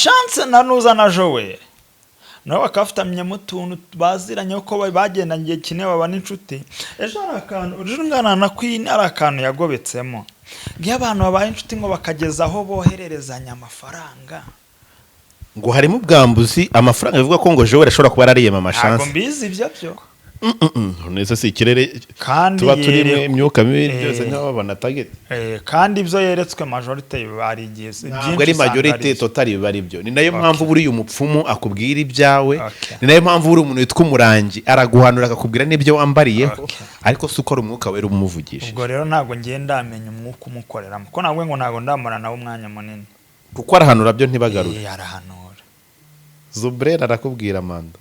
chance nanuza na Joel nabo bakafutamye mu tuntu baziranye uko bagendanye igihe kinini babana inshuti ejo arakantu urungana na Queen arakantu yagobetsemo ngiye abantu babaye inshuti ngo bakageza aho bohererezanya amafaranga ngo harimo ubwambuzi amafaranga bivuga ko ngo Joel ashobora kuba arariye mama chance ntabwo mbizi ibyo byo neza si ikirere kandi tuba turi imyuka mibi byose nk'abana target kandi ibyo yeretswe majority bari igihe byinshi ari majority total bari byo ni nayo mpamvu buri umupfumu akubwira ibyawe ni nayo mpamvu buri umuntu witwa umurangi araguhanura akakubwira n'ibyo wambariyeho ariko si ukora umwuka wera umuvugisha ubwo rero ntago ngenda amenya umwuka umukoreramo ko nawe ngo ntago ndamara nawe umwanya munini kuko arahanura byo ntibagarure arahanura Zubrera arakubwira Mando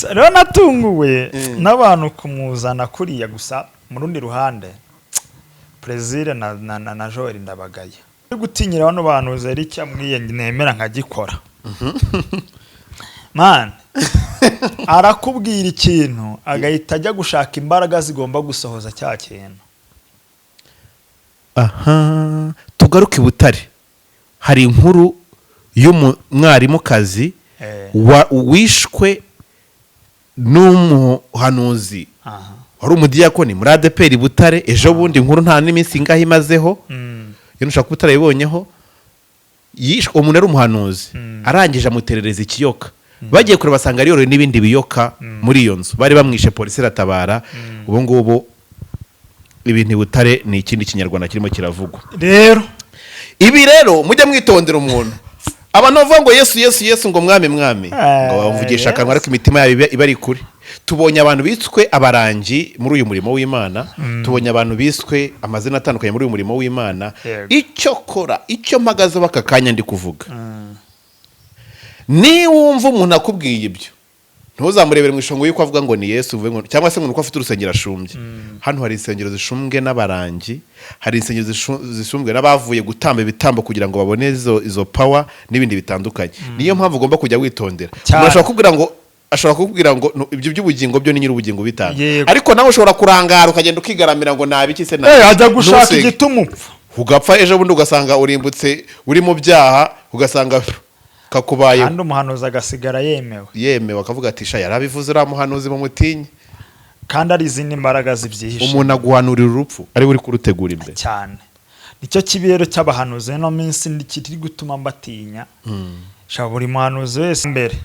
rero natunguwe n'abantu kumuzana kuriya gusa mu rundi ruhande Plaisir na Joel ndabagaye gutinyira bano bantu zeri cyamwiye nemera nkagikora man arakubwira ikintu agahita ajya gushaka imbaraga zigomba gusohoza cya kintu tugaruke Butare hari inkuru y'umwarimukazi wishwe n'umuhanuzi wari umudiyakoni muri ADPR Butare ejo bundi inkuru nta n'iminsi ngaho imazeho iyo nushaka Butare yibonyeho yishwe umuntu ari umuhanuzi arangije amuterereza ikiyoka bagiye kure basanga ari yoroye n'ibindi biyoka muri iyo nzu bari bamwishe polisi iratabara ubu ngubu ibintu Butare ni ikindi kinyarwanda kirimo kiravugwa rero ibi rero mujye mwitondera umuntu abantu bavuga ngo Yesu ngo mwami ngo bavugisha akanwa ariko imitima yabo iba ari kure tubonye abantu biswe abarangi muri uyu murimo w'Imana tubonye abantu biswe amazina atandukanye muri uyu murimo w'Imana icyo kora icyo mpagaze bakakanya ndi kuvuga ni wumva umuntu akubwiye ibyo ntuzamurebere mu ishongo yuko avuga ngo ni Yesu uvuge ngo cyangwa se ngo uko afite urusengero ashumbye hano hari insengero zishumbwe n'abarangi hari insengero zishumbwe n'abavuye gutamba ibitambo kugira ngo babone izo power n'ibindi bitandukanye niyo mpamvu ugomba kujya witondera ashobora kukubwira ngo ibyo by'ubugingo byo ni nyir'ubugingo bitanga ariko nawe ushobora kurangara ukagenda ukigaramira ngo nabiki se ajya gushaka igituma ugapfa ejo bundi ugasanga urimbutse uri mu byaha ugasanga kakubaye kandi umuhanuzi agasigara yemewe akavuga ati sha yarabivuze uramuhanuzi mu mutinyi kandi ari izindi mbaraga zibyihishe umuntu aguhanurira urupfu ari uri kurutegura imbere cyane nicyo kibero cy'abahanuzi no minsi ndikiri gutuma mbatinya sha buri muhanuzi wese imbere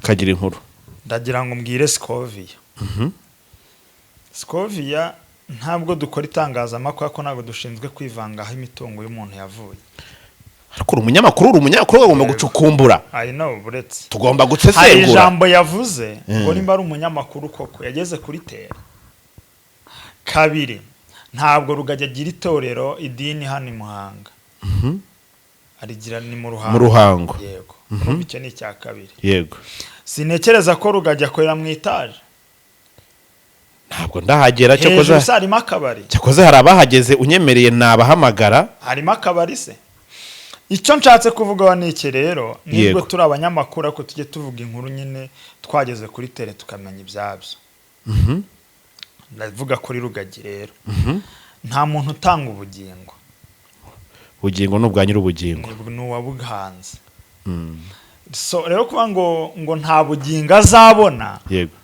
kagira inkuru ndagira ngo mbwire Scovia ntabwo dukora itangazamakuru ko ntabwo dushinzwe kwivangaho imitungo y'umuntu yavuye ariko umunyamakuru agomba gucukumbura buretse tugomba gutsesengura hari ijambo yavuze ngo nimba ari umunyamakuru koko yageze kuri tera kabiri ntabwo Rugagi agira itorero idini hano i Muhanga arigira ni mu Ruhango yego icyo ni icya kabiri yego sinekereza ko Rugagi akorera mu itaje ntabwo ndahagera cyakoze harimo akabari cyakoze hari abahageze unyemereye nabahamagara harimo akabari se icyo nshatse kuvuga ni iki rero nibwo turi abanyamakuru ko tujye tuvuga inkuru nyine twageze kuri tele tukamenya ibyabyo ndavuga kuri Rugagi rero nta muntu utanga ubugingo n'ubwa nyir'ubugingo ni uwabuhanze so rero kuba ngo nta bugingo azabona yego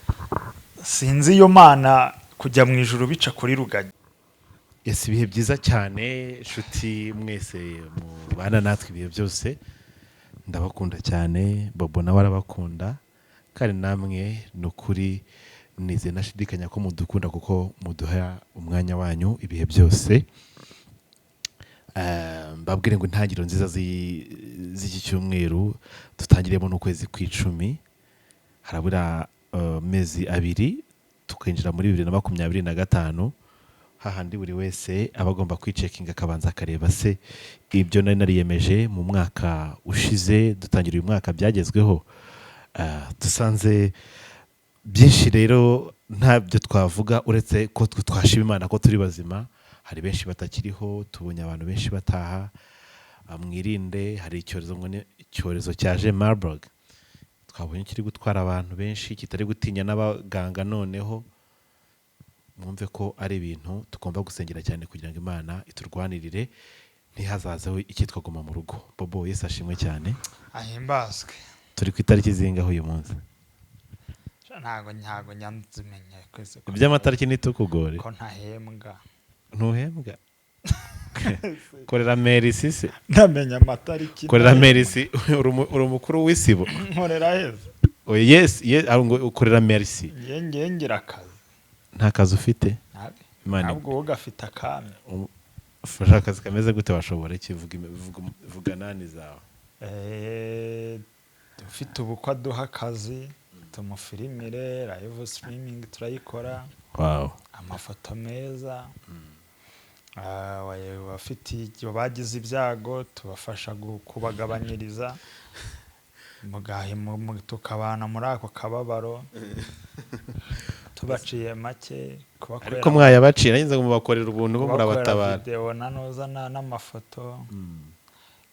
sinzi iyo mana kujya mu ijuru bica kuri Rugagi ibihe byiza cyane inshuti mwese mubana natwe ibihe byose ndabakunda cyane Bobo nawe arabakunda kandi namwe ni ukuri nize nashidikanya ko mudukunda kuko muduha umwanya wanyu ibihe byose mbabwire ngo intangiriro nziza z'iki cyumweru dutangiremo n'ukwezi kw'icumi harabura mezi abiri tukinjira muri 2025 hahandi buri wese abagomba kwicekinga akabanza akareba se ibyo nari nariyemeje mu mwaka ushize dutangira uyu mwaka byagezweho dusanze byinshi rero ntabyo twavuga uretse ko twashima Imana ko turi bazima hari benshi batakiriho tubonye abantu benshi bataha mwirinde hari icyorezo cyaje Marburg twabonye kiri gutwara abantu benshi kitari gutinya n'abaganga noneho mwumve ko ari ibintu tugomba gusengera cyane kugira ngo Imana iturwanirire ntihazazeho icyitwa guma mu rugo. Bobo, Yesu ashimwe cyane. ahimbazwe. Turi ku itariki zingaho uyu munsi? ntago nyanzimenya kwese iby'amatariki nitukugore ko ntahembwa. ntuhembwa? korera merisi se? ndamenya amatariki. korera merisi uri umukuru w'isibo. nkorera heza. Yes ukorera merisi. ngiye ngira akazi. nta kazi ufite? ntabwo wowe gafite akame. ufashe akazi kameze gute? washobora iki? vuga nani zawe. ufite ubukwe aduha akazi, tumufirimire, live streaming turayikora. Wow. amafoto meza. bafite bagize ibyago tubafasha kubagabanyiriza, tukabana muri ako kababaro tubaciye make, kubakorera. ariko mwayabaciye nagize ngo mubakorera ubuntu bo murabatabara. video nanozana n'amafoto.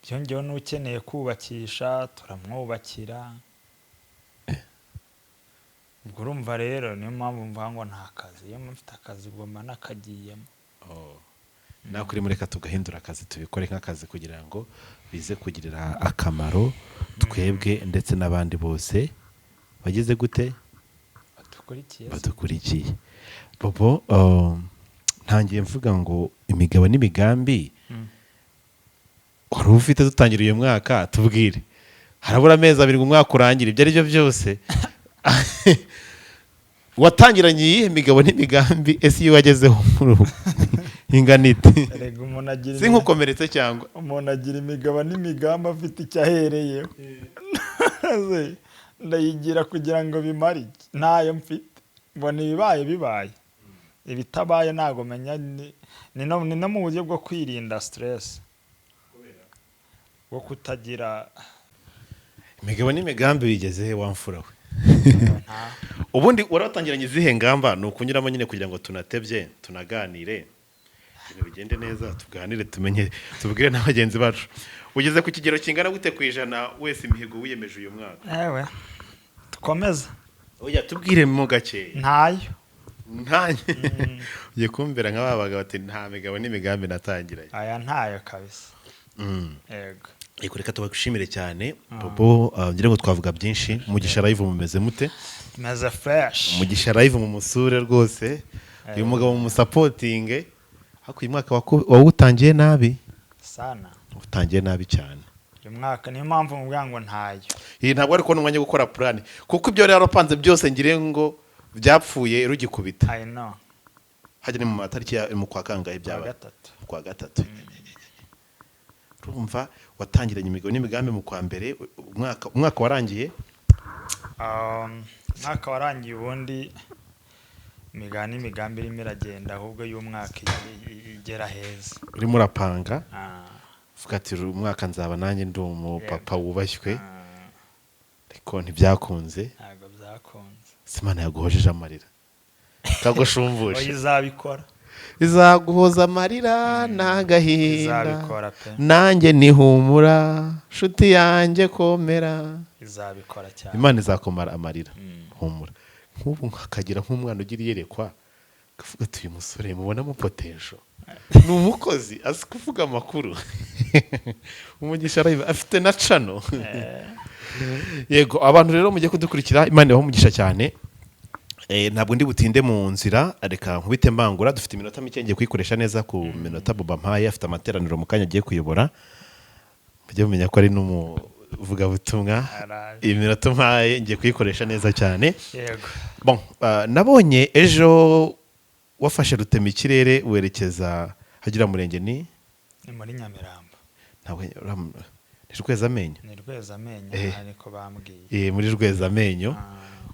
byongeyeho n'ukeneye kubakisha turamwubakira. ubwo urumva rero niyo mpamvu mvuga ngo nta kazi. iyo mufite akazi ugomba nakagiyemo. nakuri mureka tugahindura akazi tubikore nk'akazi kugira ngo bize kugirira akamaro twebwe ndetse n'abandi bose bagize gute badukurikiye. Bobo, ntangiye mvuga ngo imigabo n'imigambi wari ufite dutangira uyu mwaka, tubwire. harabura amezi 2 ngo umwaka urangire. ibyo ari byo byose watangiranye iyihe migabo n'imigambi? ese iyo wagezeho inganite sinkukomeretse cyangwa? umuntu agira imigabo n'imigambi afite icyo ahereyeho. ndayigira kugira ngo bimare iki? ntayo mfite. mbona bibaye ibitabaye ntago menya. ni no mu buryo bwo kwirinda stress, bwo kutagira imigabo n'imigambi. bigeze wamfura we. ubundi waratangiranye izihe ngamba? ni ukunyuramo nyine kugira ngo tunatebye tunaganire ibintu bigende neza, tuganire tumenye, tubwire n'abagenzi bacu. ugeze ku kigero kingana gute ku ijana wese imihigo wiyemeje uyu mwaka? dukomeza. oya tubwire mu gake. ntayo. ugiye kumbera nk'ababaga bati nta migabo n'imigambi natangiranye. aya ntayo kabisa. yego. reka tubagushimire cyane Bobo. ngira ngo twavuga byinshi. Mugisha live mumeze mute? meze fresh. Mugisha live mu musure rwose. uyu mugabo mu supporting. hako uyu mwaka wawutangiye nabi sana. utangiye nabi cyane uyu mwaka. niyo mpamvu mubwira ngo ntayo. ntabwo ari kubona umwanya wo gukora plan, kuko ibyo rero panze byose ngire ngo byapfuye rugikubita. I know. hajya ni mu matariki mu kwa kangahe byabaye? kwa gatatu. urumva watangiranye imigabo n'imigambi mu kwa mbere. umwaka warangiye. umwaka warangiye. ubundi imigabo n'imigambi irimo iragenda, ahubwo y'umwaka igera heza. urimo urapanga uvuga ati umwaka nzaba nanjye ndi umupapa wubashywe. ariko ntibyakunze. ntabwo byakunze. Imana yaguhojeje amarira kagushumbushe. izabikora. izaguhoza amarira n'agahinda. izabikora pe. nanjye nihumura nshuti yanjye komera. izabikora cyane. Imana izakomara amarira. humura. nk'ubu akagira nk'umwana ugira iyerekwa akavuga ati uyu musore mubonamo potential, ni umukozi azi kuvuga amakuru. Umugisha live afite na channel. yego abantu rero mujye kudukurikira. Imana ibahe umugisha cyane. ntabwo ndi butinde mu nzira, reka nkubite mbangura. dufite iminota mike ngiye kuyikoresha neza ku minota Bobo mpaye. afite amateraniro mu kanya agiye kuyobora. mujye mumenya ko ari n'umuvuga butumwa. iyi minota mpaye ngiye kuyikoresha neza cyane. yego. Bon, nabonye ejo wafashe rutema ikirere werekeza hagira murenge ni muri Nyamirambo. ntabwo ni Rwezamenyo. ni Rwezamenyo ariko muri bambwiye. Rwezamenyo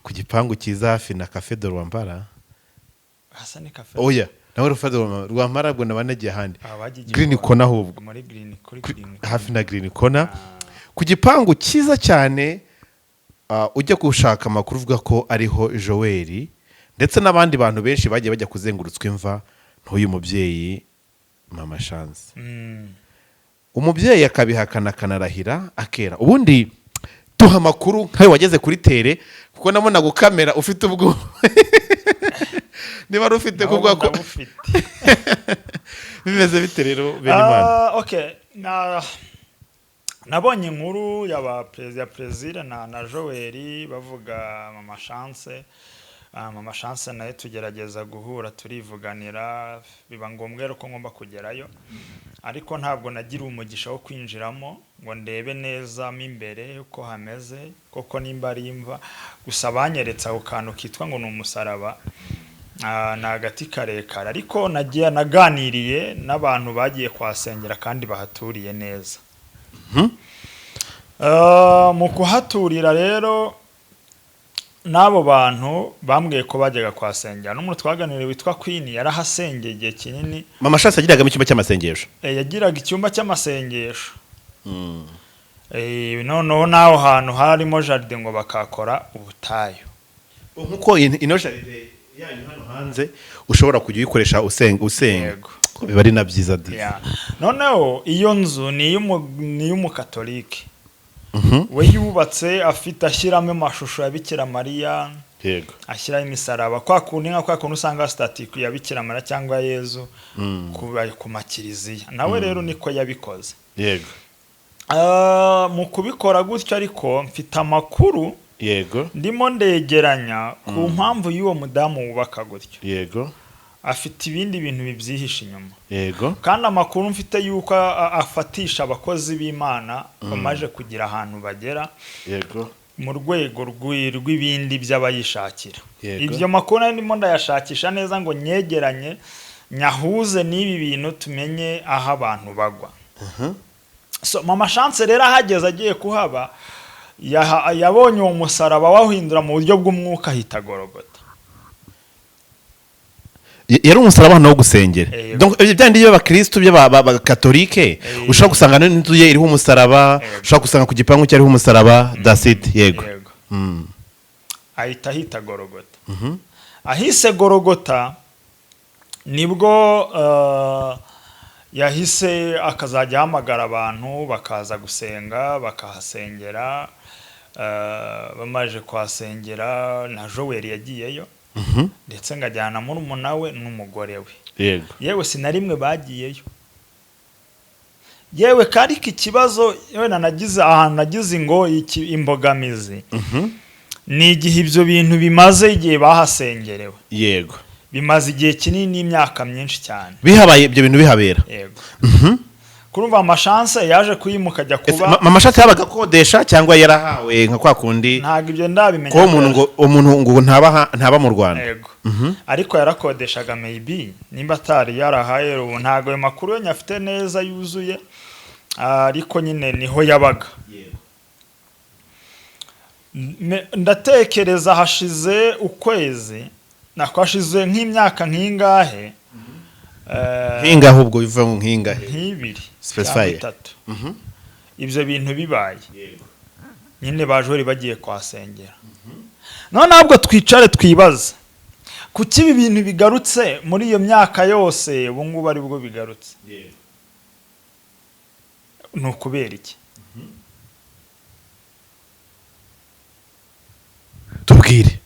ku gipangu cyiza hafi na Cafe de Rwampara. hasa ni Cafe. oya nawe Rwampara bwo nabanagiye handi. Green Corner ahubwo. muri Green hafi na Green Corner. ku gipangu cyiza cyane. ujya gushaka amakuru uvuga ko ariho Joel ndetse n'abandi bantu benshi bagiye bajya kuzengurutswa imva n'uyu mubyeyi Mama Chance. umubyeyi akabihakana akanarahira akera. ubundi duha amakuru nkawe wageze kuri tere, kuko nabona gukamera ufite ubwo niba ufite kuvuga ko bimeze bite rero bene Imana? Okay, nabonye inkuru ya Plaisir na Joel bavuga Mama Chance naye tugerageza guhura turivuganira biba ngombwa ko ngomba kugerayo ariko ntabwo nagira umugisha wo kwinjiramo ngo ndebe neza mo imbere uko hameze koko nimba ari imva gusa banyeretse ako kantu kitwa ngo ni umusaraba na agati karekare ariko nagiye naganiriye n'abantu bagiye kwasengera kandi bahaturiye neza. Mu kuhaturira rero n'abo bantu bambwiye ko bajyaga kwasengera n'umuntu twaganiriye witwa Queen yarahasengeye igihe kinini. Mama Chance yagiraga mu cyumba cy'amasengesho yagiraga icyumba cy'amasengesho noneho naho hantu harimo jardin ngo bakakora ubutayu nkuko ino jardin yanyu hano hanze ushobora kujya uyikoresha usenga biba ari na byiza noneho iyo nzu ni iy'umukatolike we yubatse afite ashyiramo amashusho ya Bikira Mariya yego ashyiraho imisaraba kwa kuntu usanga statue ya Bikira Mariya cyangwa Yezu ku makiriziya nawe rero niko yabikoze yego mu kubikora gutyo ariko mfite amakuru yego ndimo ndegeranya ku mpamvu y'uwo mudamu wubaka gutyo yego afite ibindi bintu bibyihishe inyuma yego kandi amakuru mfite yuko afatisha abakozi b'Imana bamaje kugira ahantu bagera yego mu rwego rw'ibindi by'abayishakira ibyo makuru ndimo ndayashakisha neza ngo nyegeranye nyahuze n'ibi bintu tumenye aho abantu bagwa. So Mama Chance rero ahageze agiye kuhaba yabonye uwo musaraba wahindura mu buryo bw'umwuka hita Golgotha. Yari umusaraba no gusengera donc byandi y'abakristo by'abakatolike ushaka gusanga n'inzu ye iriho umusaraba ushaka gusanga ku gipangu cyariho umusaraba dasite yego ahita hita Golgotha. Ahise Golgotha nibwo yahise akazajya hamagara abantu bakaza gusenga bakahasengera bamaje kwasengera na Joel yagiyeyo ndetse ngajyana murumuna we n'umugore we yego yewe sinarimwe bagiyeyo yewe kari ikibazo yewe nagize ahantu nagize ngo imbogamizi ni igihe ibyo bintu bimaze igihe bahasengerewe yego bimaze igihe kinini n'imyaka myinshi cyane bihabaye ibyo bintu bihabera yego kurumva Mama Chance yaje kuyimuka ajya kuba Mama Chance yabaga kodesha cyangwa yarahawe nka kwa kundi ntago ibyo ndabimenya ko umuntu ngo ntaba mu Rwanda yego ariko yarakodeshaga maybe nimba atari yarahaye ubu ntago ayo makuru yo nyafite neza yuzuye ariko nyine niho yabaga ndatekereza hashize ukwezi nakwashize nk'imyaka nk'ingahe nk'ingahe ubwo biva nk'ingahe nk'ibiri specify ibyo bintu bibaye nyine bajori bagiye kwasengera none ntabwo twicare twibaza kuki ibi bintu bigarutse muri iyo myaka yose ubu ngubu ari bwo bigarutse ni ukubera iki tubwire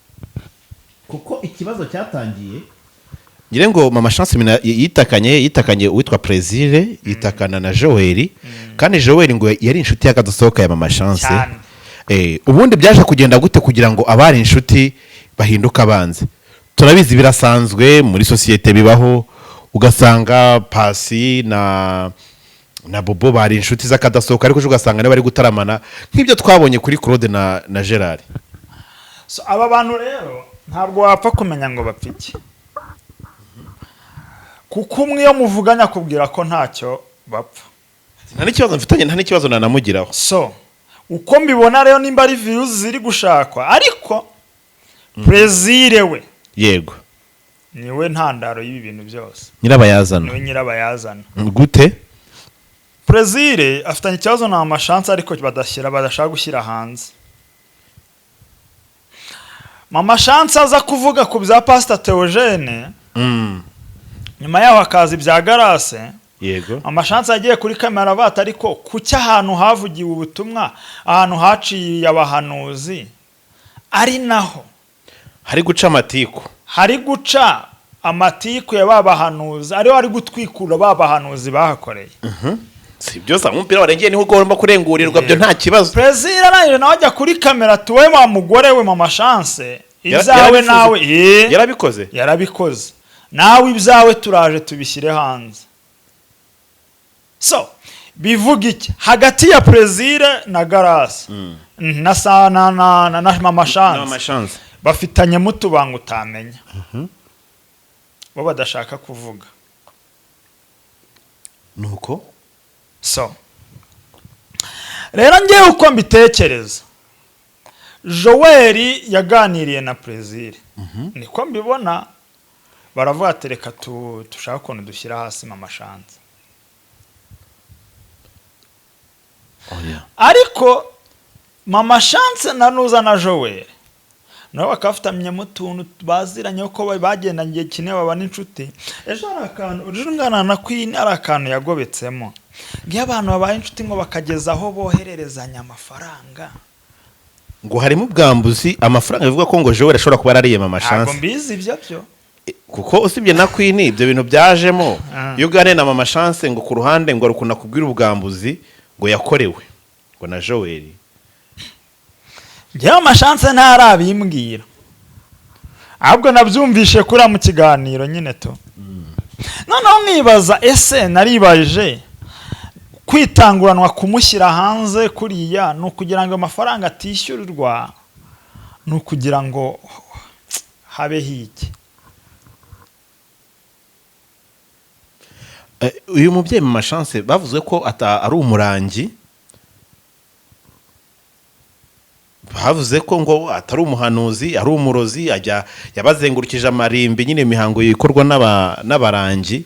kuko ikibazo cyatangiye ngire ngo Mama Chance yitakanye uwitwa Plaisir yitakana na Joel kandi Joel ngo yari inshuti y'akadosohoka ya Mama Chance ubundi byaje kugenda gute kugira ngo abari inshuti bahinduka abanze turabizi birasanzwe muri societe bibaho ugasanga Pasi na Bobo bari inshuti z'akadosohoka ariko ugasanga ne bari gutaramana nk'ibyo twabonye kuri Claude na Gerard. So aba bantu rero ntabwo wapfa kumenya ngo bapfike kuko umwe iyo muvuganya kubwira ko ntacyo bapfa nta n'ikibazo mfitanye nta n'ikibazo nanamugiraho. So uko mbibona rero nimba ari views ziri gushakwa ariko Plaisir we yego niwe ntandaro y'ibi bintu byose nyirabayazana niwe nyirabayazana gute Plaisir afitanye ikibazo na Mama Chance ariko badashaka gushyira hanze. Mama Chance aza kuvuga ku bya Pastor Theogene nyuma yaho akazi ibya Garase yego Mama Chance yagiye kuri kamera bata ariko kuki ahantu havugiwe ubutumwa ahantu haciye abahanuzi ari naho hari guca amatiku ya babahanuzi ariho ari gutwikura babahanuzi bahakoreye si byose umupira warengeye niho ugomba kurengurirwa byo nta kibazo. Plaisir arangije nawe ajya kuri kamera tuwe wa mugore we Mama Chance ibyawe nawe yarabikoze nawe ibyawe turaje tubishyire hanze. So bivuga iki hagati ya Plaisir na Grace na sana na Mama Chance bafitanye mutubanga utamenya bo badashaka kuvuga nuko. So rero ngiye uko mbitekereza Joel yaganiriye na Plaisir niko mbibona baravuga tereka tushaka ukuntu dushyira hasi Mama Chance. Ariko Mama Chance na Nuza na Joel nawe bakafatanya mu tuntu baziranye uko bagendanye kine baba n'inshuti. Ejo arakantu urungana na Queen arakantu yagobetsemo ngiye abantu babaye inshuti ngo bakageza aho bohererezanya amafaranga ngo harimo ubwambuzi amafaranga bivuga ko ngo Joel ashobora kuba ariye Mama Chance. Ntabwo mbizi ibyo byo kuko usibye na Queen ibyo bintu byajemo iyo gane na Mama Chance ngo ku ruhande ngo rukuna kubwira ubwambuzi ngo yakorewe ngo na Joel. Ngiye Mama Chance ntarabimbwira ahubwo nabyumvishe kuri mu kiganiro nyine to. Noneho mwibaza ese naribaje kwitanguranwa kumushyira hanze kuriya no kugira ngo amafaranga atishyurirwa no kugira ngo habe hiki. Uyu mubyeyi Mama Chance bavuze ko ari umurangi, bavuze ko ngo atari umuhanuzi ari umurozi ajya yabazengurukije amarimbi nyine imihango yikorwa n'abarangi.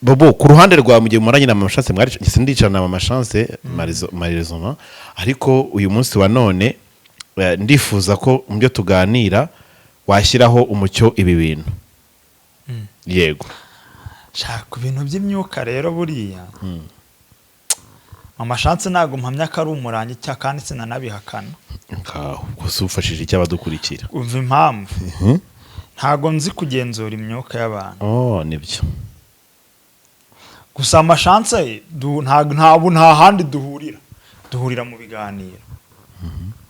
Bobo ku ruhande rwa mugiye muranye na Mama Chance mwari sindicara na Mama Chance Marizoma ariko uyu munsi wa none ndifuza ko mu byo tuganira washyiraho umucyo ibi bintu. Yego shaka ibintu by'imyuka rero buriya Mama Chance ntago mpamya ko ari umurangi cya kandi sinanabihakana gusa ufashije icyabadukurikira umva impamvu ntago nzi kugenzura imyuka y'abantu. Nibyo gusa Mama Chance nta handi duhurira mu biganiro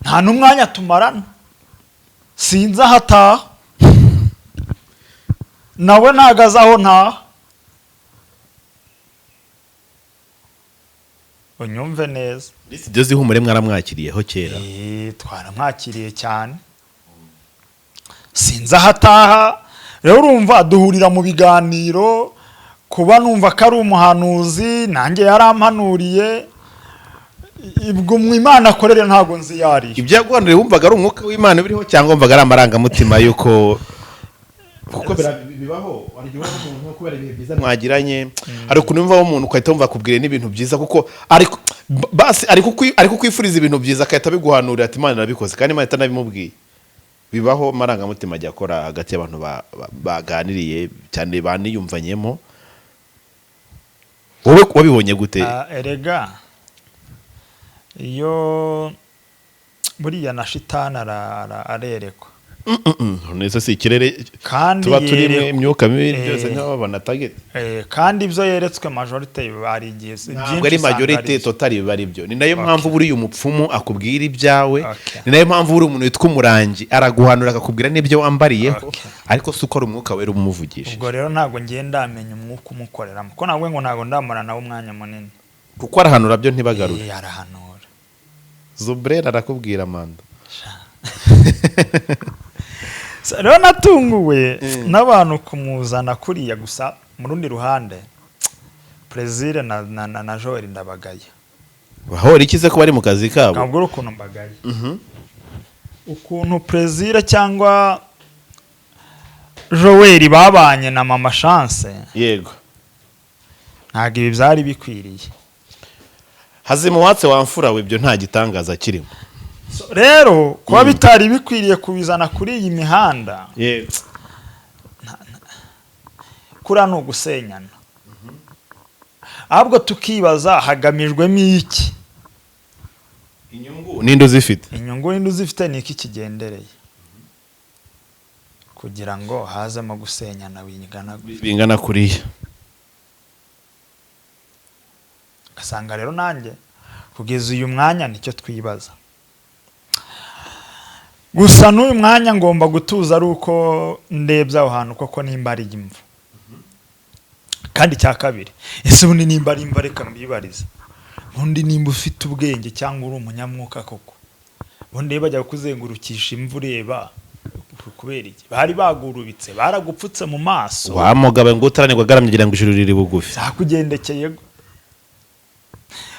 nta n'umwanya tumarana sinzi aho ataha nawe ntagaze aho ntaha. Unyumve neza ibyo zihumure mwaramwakiriyeho kera. Twaramwakiriye cyane sinzi aho ataha rero urumva duhurira mu biganiro kuba numva ko ari umuhanuzi nanjye yarampanuriye ibwo mu Imana akorere ntago nzi yari ibyo yagwanire wumvaga ari umwuka w'Imana biriho cyangwa wumvaga ari amarangamutima yuko kuko bibaho ariko umuntu kubera ibihe byiza mwagiranye ari kunumva umuntu kwahita wumva kubwire n'ibintu byiza kuko ariko basi ariko kwifuriza ibintu byiza akahita biguhanurira ati Imana nabikoze kandi Imana itanabimubwiye. Bibaho marangamutima ajya akora hagati y'abantu baganiriye cyane baniyumvanyemo. Wowe wabibonye gute? Erega iyo buriya na shitani arerekwa neza si ikirere kandi tuba turimo imyuka mibi byose nk'ababana target kandi ibyo yeretswe majority bari igihe byinshi ari majority totally bari byo. Ni nayo mpamvu buri umupfumu akubwira ibyawe ni nayo mpamvu buri umuntu witwa umurangi araguhanura akakubwira n'ibyo wambariyeho ariko suko ari umwuka wera umuvugisha. Ubwo rero ntago ngenda amenya umwuka umukoreramo ko nabwo ngo ntago ndamara nawe umwanya munini kuko arahanura byo ntibagarure. Arahanura Zubrera arakubwira Amanda. Rero natunguwe n'abantu kumuzana kuriya gusa mu rundi ruhande Plaisir na Joel ndabagaye. Bahora ikize ko bari mu kazi kabo. Ntabwo ukuntu mbagaye. Ukuntu Plaisir cyangwa Joel babanye na Mama Chance. Yego. Ntabwo ibi byari bikwiriye. Hazima watse wamfura we byo nta gitangaza kirimo. Rero kuba bitari bikwiriye kubizana kuri iyi mihanda. Yego. Kura no gusenyana. Ahubwo tukibaza hagamijwemo iki? Inyungu nindo zifite. Inyungu nindo zifite ni iki kigendereye? Kugira ngo hazemo gusenyana bingana kuriya. ugasanga rero nanjye kugeza uyu mwanya nicyo twibaza. Gusa n'uyu mwanya ngomba gutuza ari uko ndebye aho hantu koko nimba ari imvu. Kandi cya kabiri, ese ubundi nimba ari imva reka mbibarize, ubundi nimba ufite ubwenge cyangwa uri umunyamwuka koko, ubundi bajya kuzengurukisha imvu ureba kubera iki? Bari bagurubitse, baragupfutse mu maso, wa mugabo ngo utaranirwa garamye gira ngo ijuru riri bugufi, zakugendekeye.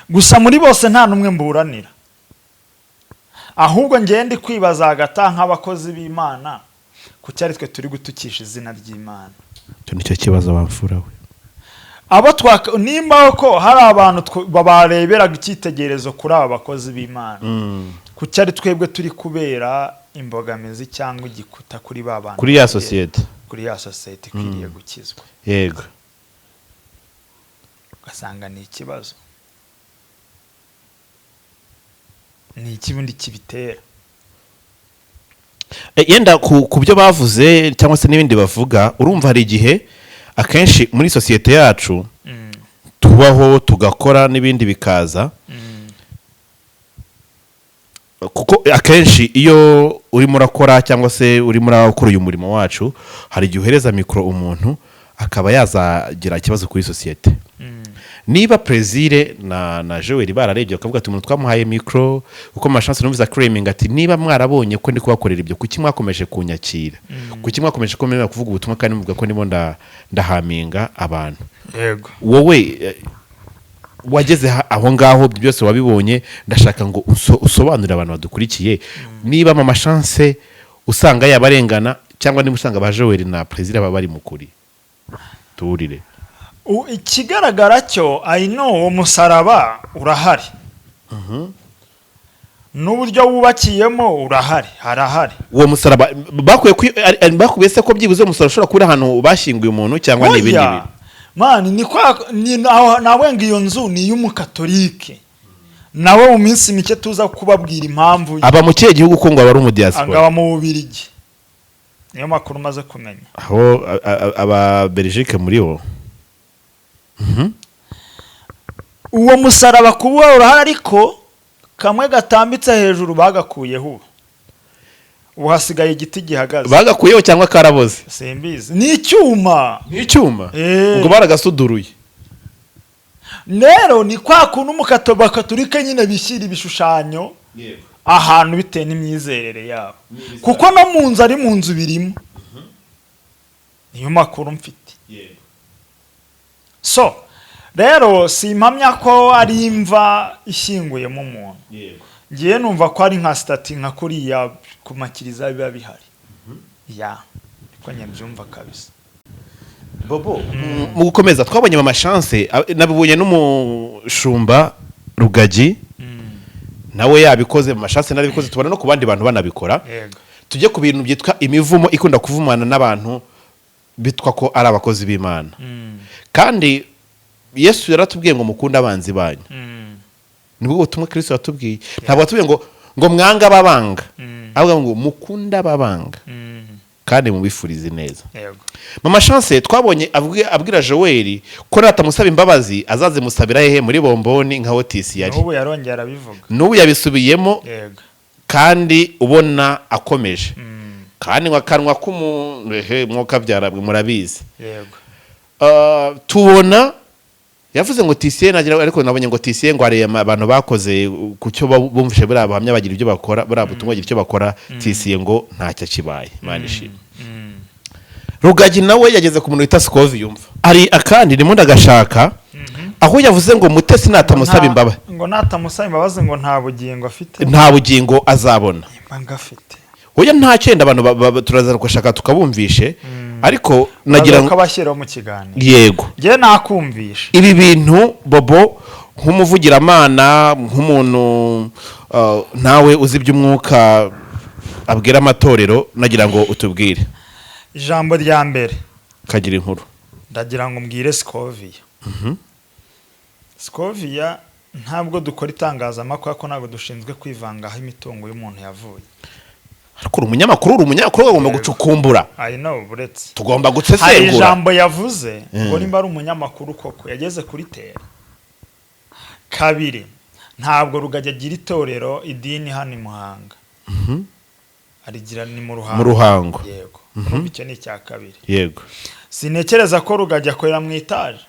Gusa muri bose nta numwe mburanira, ahubwo ngende kwibaza hagati nk'abakozi b'Imana kuki ari twe turi gutukisha izina ry'Imana. cyo nicyo kibazo bamfura we. Abo nimba ko hari abantu babareberaga icyitegererezo kuri aba bakozi b'Imana, kuki ari twebwe turi kubera imbogamizi cyangwa igikuta kuri ba bantu, kuri ya societe, ikwiriye gukizwa. Yego, ugasanga ni ikibazo, ni ikibundi kibitera. yenda ku byo bavuze cyangwa se n'ibindi bavuga, urumva hari igihe akenshi muri societe yacu tubaho tugakora n'ibindi bikaza, kuko akenshi iyo urimo urakora cyangwa se urimo urakora uyu murimo wacu, hari igihe uhereza mikoro umuntu akaba yazagira ikibazo kuri societe. Niba Prezire na Joel bararebye bakavuga ati umuntu twamuhaye mikoro uko amashansi numviza claiming ati niba mwarabonye ko ndi kubakorera ibyo, kuki mwakomeje kunyakira, kuki mwakomeje komera kuvuga ubutumwa kandi muvuga ko ndimo ndahaminga abantu. Yego, wowe wageze aho ngaho byose wabibonye, ndashaka ngo usobanurire abantu badukurikiye niba mu mashanse usanga yabarengana cyangwa niba usanga ba Joel na Prezire baba bari mukuri. Turire ikigaragara cyo I know umusaraba urahari, n'uburyo wubakiyemo harahari. Uwo musaraba bakuye se ko byibuze umusaraba ushobora kuba ahantu bashyinguye umuntu cyangwa n'ibindi bintu. Mani ni nawe ngo iyo nzu ni y'umukatolike, nawe mu minsi mike tuza kubabwira impamvu. Aba mu kihe gihugu ko ngo aba ari umudiaspora? Angaba mu Bubiligi, niyo makuru maze kumenya. Aho aba Belgique muri wo. Uwo musaraba kuba urahari, ariko kamwe gatambitse hejuru bagakuyeho, ubu hasigaye igiti gihagaze. Bagakuyeho cyangwa karaboze? Simbizi, ni icyuma. Ngo baragasuduruye. Rero ni kwa kuntu umukatolika nyine bishyira ibishushanyo ahantu bitewe n'imyizerere yabo, kuko no mu nzu ari mu nzu birimo. Niyo makuru mfite. So rero simpamya ko ari imva ishyinguyemo umuntu. Ngiye numva ko ari nka stati nka kuriya kumakiriza biba bihari. Ko nyabyumva kabisa. Bobo, mu gukomeza twabonye mama chance nabibonye n'umushumba Rugagi, nawe yabikoze mama chance narabikoze, tubona no ku bandi bantu banabikora. Tujye ku bintu byitwa imivumo ikunda kuvumana n'abantu bitwa ko ari abakozi b'Imana. Kandi Yesu yaratubwiye ngo mukunda abanzi banyu. Nibwo butumwa Kristo yatubwiye. Ntabwo atubwiye ngo mwanga babanga, ahubwo ngo mukunda babanga kandi mubifurize neza. Mama Chance twabonye abwira Joel ko natamusaba imbabazi azaze musabira hehe muri Bomboni nka Otis yari. N'ubu yarongera arabivuga. N'ubu yabisubiyemo kandi ubona akomeje. Kandi ngakanwa k'umuntu mwuka byarabwe murabizi. Tubona yavuze ngo Tisiye nagira, ariko nabonye ngo Tisiye ngo ari abantu bakoze kucyo bumvishe buri abahamya bagira ibyo bakora, buri abutumwa bagira icyo bakora. Tisiye ngo ntacyo kibaye, Imana ishimwe. Rugagi nawe yageze ku muntu wita Scovi yumva ari akandi ndimo ndagashaka, aho yavuze ngo Mutesi natamusaba imbabazi, ngo natamusaba imbabazi ngo nta bugingo afite, nta bugingo azabona. Imba afite oya nta cyenda abantu turaza gushaka tukabumvishe, ariko nagira ngo kabashyiraho mu kiganiro. Yego, ngiye nakumvisha ibi bintu Bobo nk'umuvugiramana, nk'umuntu nawe uzi iby'umwuka abwira amatorero, nagira ngo utubwire ijambo rya mbere. Kagira inkuru. Ndagira ngo mbwire Scovia. Scovia ntabwo dukora itangazamakuru, ko ntabwo dushinzwe kwivangaho imitungo y'umuntu yavuye. Ariko umunyamakuru agomba gucukumbura. I know, buretse tugomba gutsesengura. Hari ijambo yavuze ngo nimba ari umunyamakuru koko yageze kuri tera kabiri ntabwo Rugagi agira itorero idini hano i Muhanga arigira ni mu Ruhango yego urumva icyo ni icya kabiri yego sinekereza ko Rugagi akorera mu itaje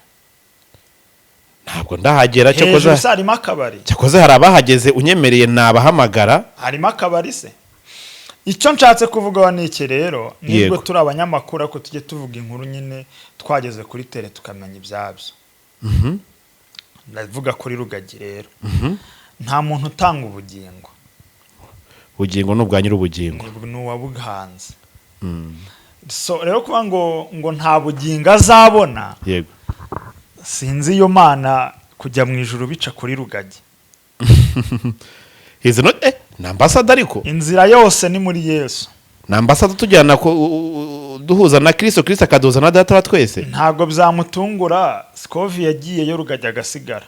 ntabwo ndahagera hejuru harimo akabari cyakoze hari abahageze unyemereye nabahamagara harimo akabari se icyo nshatse kuvuga ni iki rero nibwo turi abanyamakuru ako tujye tuvuga inkuru nyine twageze kuri tele tukamenya ibyabyo ndavuga kuri Rugagi rero nta muntu utanga ubugingo ni ubwa nyir'ubugingo ni uwabuhanze so rero kuba ngo nta bugingo azabona yego sinzi iyo mana kujya mu ijuru bica kuri Rugagi ni ambasada ariko inzira yose ni muri Yesu ni ambasada tujyana duhuza na Kristo akaduhuza na data wa twese ntabwo byamutungura Scovi yagiyeyo Rugagi agasigara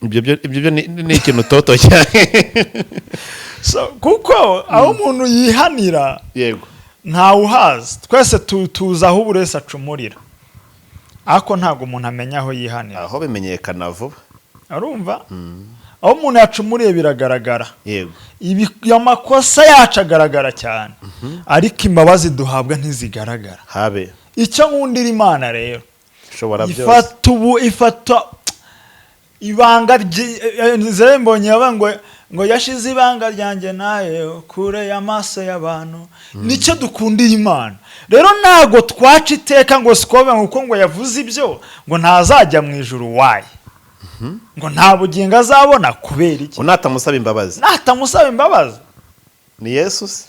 ibyo ni ikintu toto cyane kuko aho umuntu yihanira yego ntawe uhazi twese tuzi aho buri wese acumurira ariko ntabwo umuntu amenya aho yihanira aho bimenyekana vuba arumva aho umuntu yacumuriye biragaragara yego amakosa yacu agaragara cyane ariko imbabazi duhabwa ntizigaragara habe icyo nkundira Imana rero ifata ibanga mbonye ngo yashize ibanga ryanjye nayo kure y'amaso y'abantu nicyo dukundira Imana rero ntago twaca iteka ngo Scovi nkuko ngo yavuze ibyo ngo ntazajya mu ijuru waye ngo nta bugingo azabona kubera iki natamusaba imbabazi ni Yesu se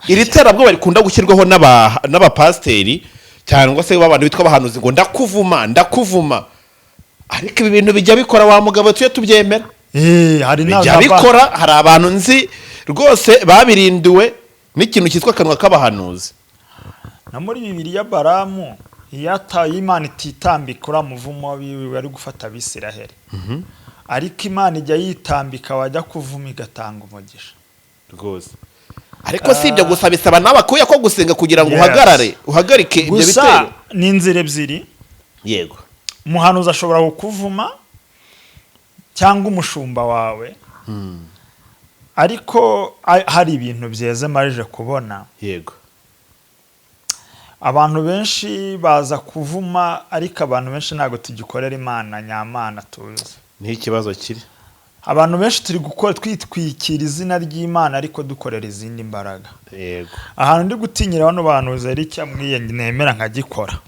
iri terabwoba rikunda gushyirwaho n'abapasiteri cyangwa se abantu bitwa abahanuzi ngo ndakuvuma ariko ibi bintu bijya bikora wa mugabo tuye tubyemera bijya bikora hari abantu nzi rwose babirindiwe n'ikintu cyitwa akanwa k'abahanuzi na muri Bibiliya Baramu yataye Imana ititambika uramuvumo wiwe bari gufata Abisiraheli ariko Imana ijya yitambika wajya kuvuma igatanga umugisha rwose ariko si ibyo gusa bisaba nawe akuye ko gusenga kugira ngo uhagarike ibyo bitero ni inzira ebyiri yego umuhanuzi ashobora kukuvuma cyangwa umushumba wawe ariko hari ibintu byeze marije kubona yego abantu benshi baza kuvuma ariko abantu benshi ntabwo tugikorera Imana nyamana tuzi ni ikibazo kiri abantu benshi turi gukora twitwikira izina ry'Imana ariko dukorera izindi mbaraga yego ahantu ndi gutinyira bano bantu zari cyamwiye nemera nkagikora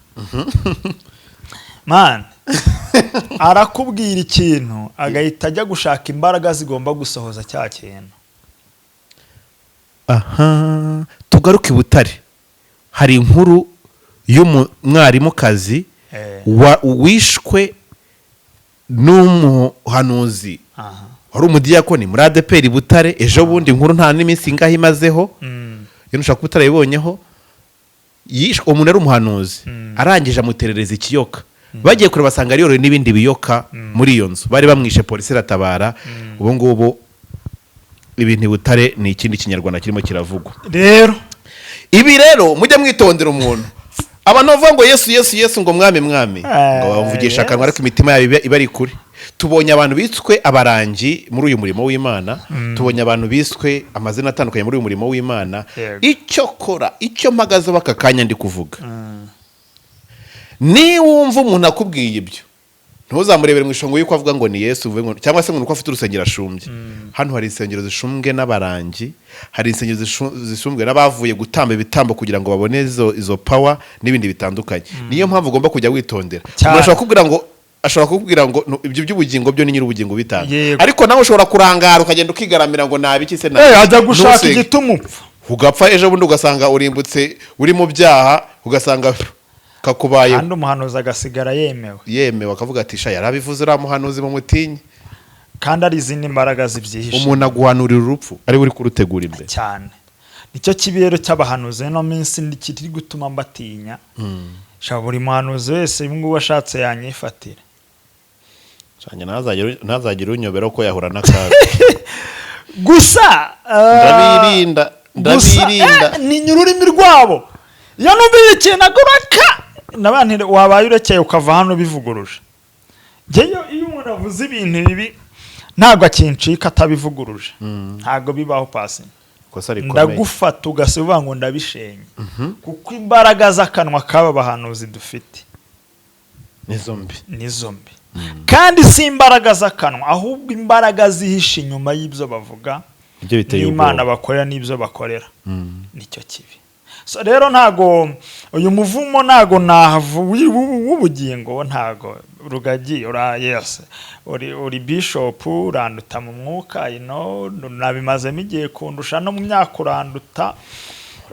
man arakubwira ikintu agahita ajya gushaka imbaraga zigomba gusohoza cya kintu tugaruke i Butare hari inkuru y'umwarimukazi wishwe n'umuhanuzi wari umudiyakoni muri ADPR Butare ejo bundi inkuru nta n'iminsi ingahe imazeho iyo nushaka Butare yibonyeho yishwe umuntu ari umuhanuzi arangije amuterereza ikiyoka bagiye kure basanga ari yoroye n'ibindi biyoka muri iyo nzu bari bamwishe polisi iratabara ubu ngubu ibintu Butare ni ikindi kinyarwanda kirimo kiravugwa ibi rero mujye mwitondera umuntu abantu bavuga ngo Yesu ngo mwami ngo bavugisha akanwa ariko imitima yabo iba ari kure tubonye abantu biswe abarangi muri uyu murimo w'Imana tubonye abantu biswe amazina atandukanye muri uyu murimo w'Imana icyo mpagaze baka kanya ndi kuvuga ni wumva umuntu akubwiye ibyo ntuzamurebere mu ishongo yuko avuga ngo ni Yesu cyangwa se ngo uko afite urusengero ashumbye hano hari insengero zishumbwe n'abarangi hari insengero zishumbwe n'abavuye gutamba ibitambo kugira ngo babone izo power n'ibindi bitandukanye niyo mpamvu ugomba kujya witondera ashobora kukubwira ngo ibyo by'ubugingo byo ni nyir'ubugingo bitanga ariko nawe ushobora kurangara ukagenda ukigaramira ngo nabiki se ajya gushaka igituma ugapfa ejo bundi ugasanga urimbutse uri mu byaha ugasanga kakubaye kandi umuhanuzi agasigara yemewe akavuga ati sha yarabivuze uriya muhanuzi mu mutinyi kandi ari izindi mbaraga zibyihishe umuntu aguhanurira urupfu ari we uri kurutegura imbere cyane nicyo kibero cy'abahanuzi no minsi kiri gutuma mbatinya sha buri muhanuzi wese ngubu ashatse yanyifatira cyane ntazagire unyobera ko yahura n'akaga gusa ndabirinda ni nyururimi rwabo iyo numvira ikintu aguraka nabandi wabaye urekeye ukava hano bivuguruje iyo umuntu avuze ibintu bibi ntabwo akincika atabivuguruje ntabwo bibaho pasi ndagufata ugasiba ngo ndabishenye kuko imbaraga z'akanwa k'aba bahanuzi dufite ni zombi kandi si imbaraga z'akanwa ahubwo imbaraga zihishe inyuma y'ibyo bavuga n'Imana bakorera n'ibyo bakorera nicyo kibi. So rero ntago uyu muvumo ntago w'ubugingo ntago Rugagi uri bishop uranduta mu mwuka nabimazemo igihe kundusha no mu myaka uranduta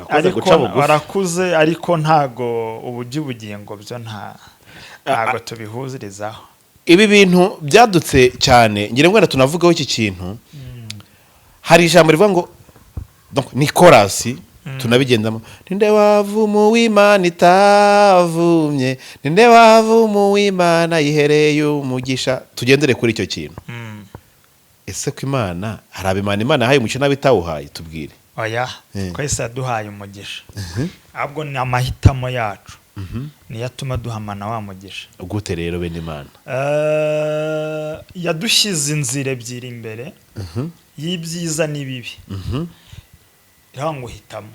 ariko barakuze ariko ntago ubugingo byo ntago tubihuzirizaho. Ibi bintu byadutse cyane ngira ngo tunavugaho iki kintu. Hari ijambo rivuga ngo ni chorus tunabigendamo ninde wavumu w'Imana itavumye ninde wavumu w'Imana yihereye umugisha tugendere kuri icyo kintu. Ese ko Imana harabimana Imana haye umugisha nabitawuhaye tubwire. Oya kwese yaduhaye umugisha ahubwo ni amahitamo yacu ni yatuma duhamana wa mugisha. Gute rero bene Imana yadushyize inzira ebyiri imbere y'ibyiza n'ibibi ngo hitamo.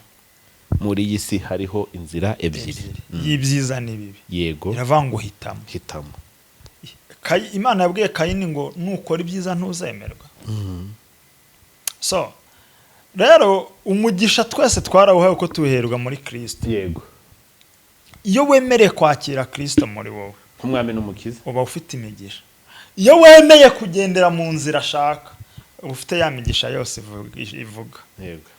Muri iyi si hariho inzira ebyiri y'ibyiza n'ibibi. Yego ngo hitamo. Imana yabwiye Kayini ngo nukora ibyiza ntuzemerwa. So rero umugisha twese twarawuhaye uko tuherwa muri Kristo. Yego iyo wemereye kwakira Kristo muri wowe nk'umwami n'umukiza uba ufite imigisha. Iyo wemeye kugendera mu nzira ashaka ufite ya migisha yose ivuga. Yego.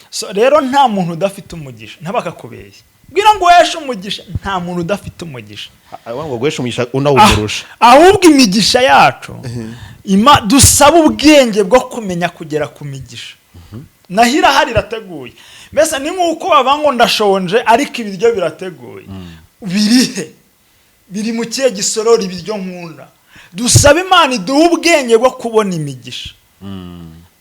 So rero nta muntu udafite umugisha ntabakakubeye bwira ngo weshe umugisha nta muntu udafite umugisha ngo gweshe umugisha unawugurusha ahubwo imigisha yacu dusaba ubwenge bwo kumenya kugera ku migisha. Nahira hari rateguye mbese ni nkuko babango ndashonje ariko ibiryo birateguye birihe biri mu kiye gisorora ibiryo nkunda. Dusaba Imana iduha ubwenge bwo kubona imigisha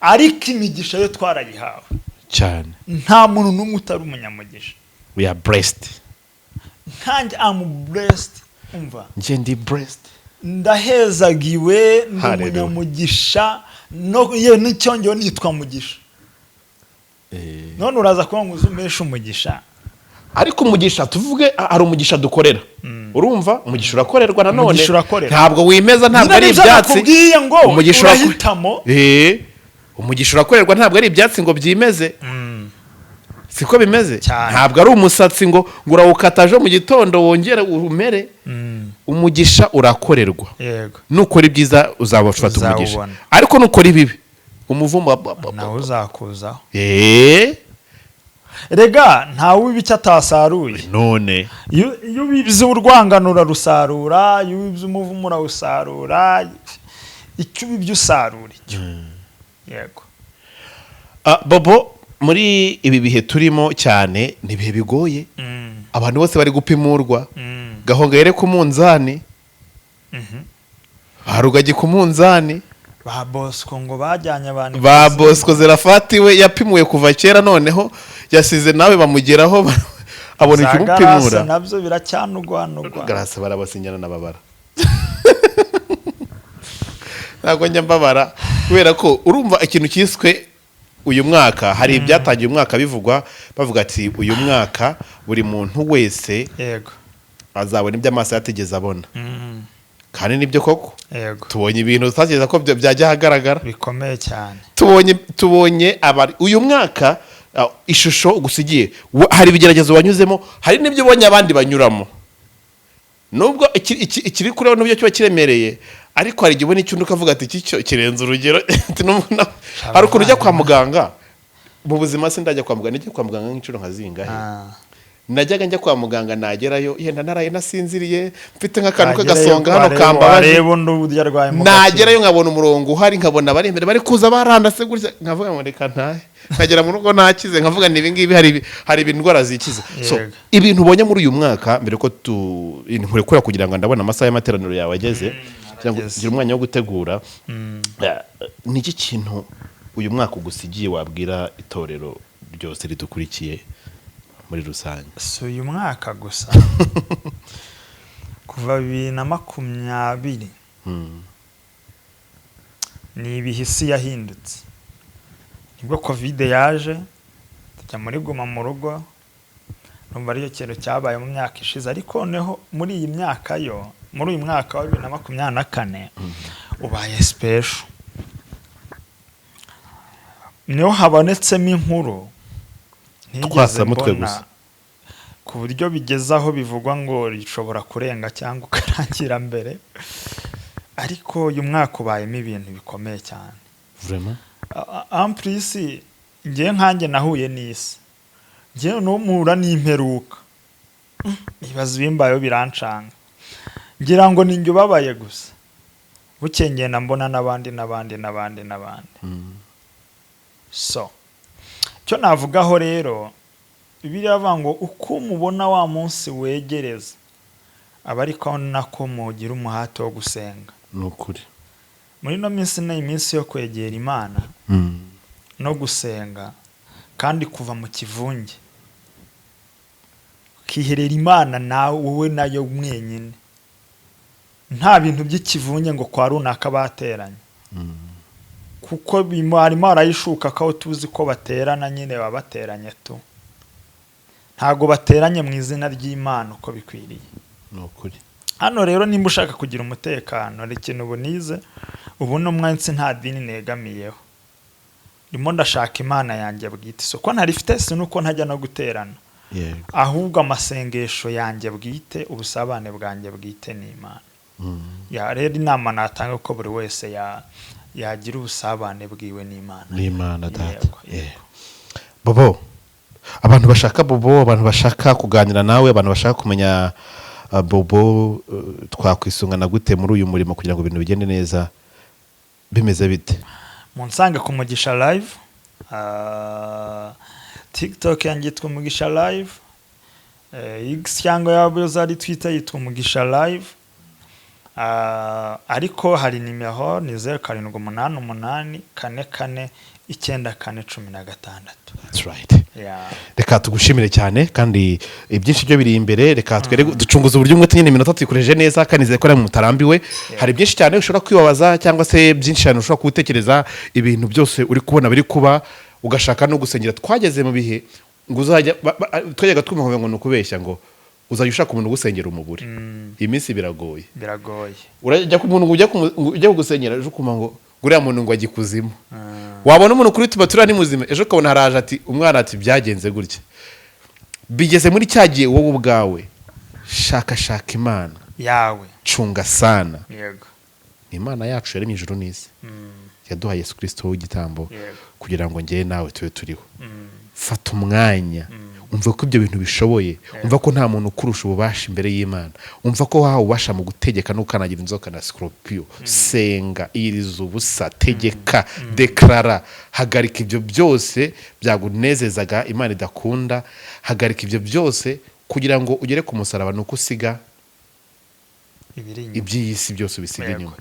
ariko imigisha yo twarayihawe cyane. Nta muntu n'umwe utari umunyamugisha. We are blessed. Kandi I'm blessed. Umva nje ndi blessed ndahezagiwe n'umunyamugisha no ye n'icyongeho nitwa mugisha. None uraza kuba ngo uzumeshe umugisha ariko umugisha tuvuge ari umugisha dukorera. Urumva umugisha urakorerwa nanone ntabwo wimeza ntabwo ari ibyatsi umugisha urahitamo. Umugisha urakorerwa ntabwo ari ibyatsi ngo byimeze siko bimeze. Ntabwo ari umusatsi ngo urawukataje mu gitondo wongere umere. Umugisha urakorerwa. Yego nukora ibyiza uzabafata umugisha ariko nukora ibibi umuvumo nawe uzakuzaho. Rega ntawe w'ibicyo atasaruye none iyo ubibye urwanganura rusarura iyo ubibye umuvumo urawusarura icyo ubibye usarura icyo. Yego Bobo muri ibi bihe turimo cyane ni bihe bigoye abantu bose bari gupimurwa Gahongayire ku munzani Rugagi ku munzani ba Bosco ngo bajyanye abantu ba Bosco Zerafati we yapimuye kuva kera noneho yasize nawe bamugeraho abona ikimupimura nabyo biracyanugwanugwa Grace barabasinyana nababara ntabwo njya mbabara kubera ko urumva ikintu cyiswe uyu mwaka hari ibyatangiye umwaka bivugwa bavuga ati uyu mwaka buri muntu wese yego azabona ibyo amaso yategeze abona kandi nibyo koko yego tubonye ibintu tutageza ko byajya hagaragara bikomeye cyane tubonye uyu mwaka ishusho gusigiye hari ibigeragezo wanyuzemo hari n'ibyo ubonye abandi banyuramo nubwo ikiri kureho n'ubyo kiba kiremereye ariko hari igihe ubona icyundi ukavuga ati iki kirenze urugero hari ukuntu ujya kwa muganga mu buzima sindajya kwa muganga nijya kwa muganga nk'inshuro nka zingahe najyaga njya kwa muganga nagerayo yenda naraye nasinziriye mfite nk'akantu k'agasonga hano kambabaje nagerayo nkabona umurongo uhari nkabona abari imbere bari kuza barandase gutya nkavuga ngo reka ntahe nkagera mu rugo nakize nkavuga ni ibingibi hari indwara zikiza. So ibintu ubonye muri uyu mwaka mbere ko nkurekura kugira ngo ndabona amasaha y'amateraniro yawe ageze ngira umwanya wo gutegura ni iki kintu uyu mwaka ugusigiye wabwira itorero ryose ridukurikiye muri rusange? Si uyu mwaka gusa kuva 2020 ni ibihe isi yahindutse. Nibwo covid yaje tujya muri guma mu rugo, numva ariyo kintu cyabaye mu myaka ishize, ariko neho muri iyi myaka yo, muri uyu mwaka wa 2024 ubaye special. Niho habonetsemo inkuru ntigeze mbona, ku buryo bigezaho bivugwa ngo rishobora kurenga cyangwa ukarangira mbere, ariko uyu mwaka ubayemo ibintu bikomeye cyane. Vraiment? Amplisi ngiye nkanjye nahuye n'isi, ngiye n'umura n'imperuka, ibibazo bimbayeho birancanga, ngira ngo ninjye ubabaye gusa, bukeye ngenda mbona n'abandi. So cyo navugaho rero, Bibiliya avuga ngo uko mubona wa munsi wegereza, aba ariko nako mugira umuhate wo gusenga. Nukuri Muri no minsi ni iminsi yo kwegera Imana no gusenga, kandi kuva mu kivunge ukiherera Imana nawe wowe nayo mwenyine, nta bintu by'ikivunge ngo kwa runaka bateranye, kuko harimo arayishuka ko tuzi ko baterana nyine baba bateranye tu, ntago bateranye mu izina ry'Imana uko bikwiriye. nukuri Hano rero nimba ushaka kugira umutekano, ari ikintu bunize ubu no mwansi nta dini negamiyeho, ndimo ndashaka Imana yanjye bwite, so ko ntarifite si nuko ntajya no guterana, ahubwo amasengesho yanjye bwite, ubusabane bwanjye bwite ni Imana. Ya rero inama natanga ko buri wese yagira ubusabane bwiwe n'Imana. n'Imana data. Bobo, abantu bashaka Bobo, abantu bashaka kuganira nawe, abantu bashaka kumenya Bobo, twakwisungana gute muri uyu murimo kugira ngo ibintu bigende neza, bimeze bite? Munsange ku Mugisha Live, TikTok yanjye yitwa Mugisha Live, X cyangwa yabuze ari Twitter yitwa Mugisha Live, ariko hari nimero ni 0788449416. That's right. Reka tugushimire cyane, kandi ibyinshi byo biri imbere, reka ducunguza uburyo umwe nyine iminota tuyikoresheje neza, kandi nizekora mu mutarambiwe. Hari byinshi cyane ushobora kwibabaza, cyangwa se byinshi cyane ushobora kutekereza, ibintu byose uri kubona biri kuba, ugashaka no gusengera. Twageze mu bihe ngo uzajya twajyaga twumva ngo nukubeshya ngo uzajya ushaka umuntu gusengera umubure. Iminsi biragoye. Urajya ku muntu ujya gusengera ejo kuma ngo guriya muntu ngo agikuzimu. Wabona umuntu kuri tubatura ni muzima, ejo ukabona haraje ati umwana ati byagenze gutya. Bigeze muri cyagiye wowe ubwawe shaka Imana yawe, cunga sana. Yego. Imana yacu yaremye ijuru n'isi, yaduhaye Yesu Kristo w'igitambo kugira ngo njye nawe tube turiho. Fata umwanya, umva ko ibyo bintu bishoboye, umva ko nta muntu kurusha ububasha imbere y'Imana, umva ko wahawe ubasha mu gutegeka no kanagira inzoka na scorpio. Senga, iriza ubusa, tegeka, deklara, hagarika ibyo byose byagunezezaga Imana idakunda, hagarika ibyo byose kugira ngo ugere ku musaraba, nuko usiga iby'isi byose bisiga inyuma.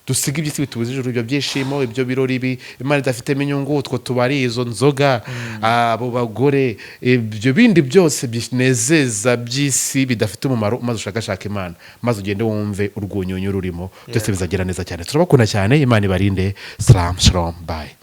Dusiga iby'isi bitubuza ijuru, ibyo byishimo, ibyo birori Imana idafitemo inyungu, utwo tubari, izo nzoga, abo bagore, ibyo bindi byose binezeza by'isi bidafite umumaro, maze ushakashaka Imana, maze ugende wumve urwunyunyu rurimo, byose bizagera neza cyane. Turabakunda cyane, Imana ibarinde. Shalom, bye.